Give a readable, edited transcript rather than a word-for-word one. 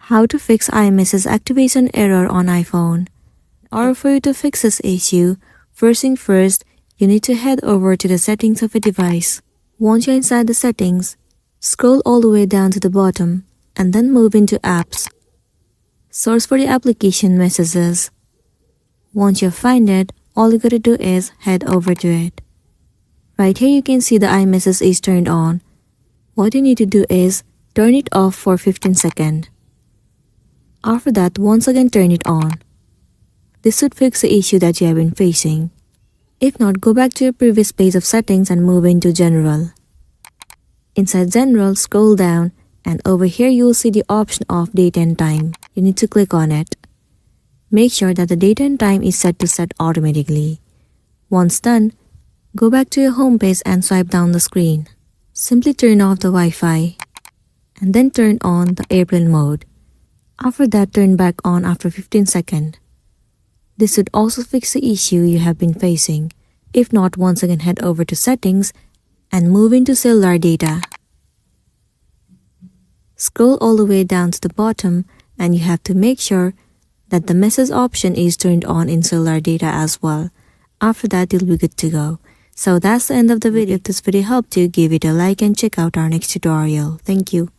How to fix iMessage activation error on iPhone. In order for you to fix this issue, first thing first, you need to head over to the settings of a device. Once you're inside the settings, scroll all the way down to the bottom and then move into Apps. Search for the application Messages. Once you find it, all you gotta do is head over to it. Right here you can see the iMessage is turned on. What you need to do is turn it off for 15 seconds. After that, once again turn it on. This should fix the issue that you have been facing. If not, go back to your previous page of settings and move into General. Inside General, scroll down and over here you will see the option of date and time. You need to click on it. Make sure that the date and time is set to set automatically. Once done, go back to your home page and swipe down the screen. Simply turn off the Wi-Fi and then turn on the airplane mode. After that, turn back on after 15 seconds. This should also fix the issue you have been facing. If not, once again head over to Settings and move into Cellular Data. Scroll all the way down to the bottom and you have to make sure that the message option is turned on in Cellular Data as well. After that, you'll be good to go. So that's the end of the video. If this video helped you, give it a like and check out our next tutorial. Thank you.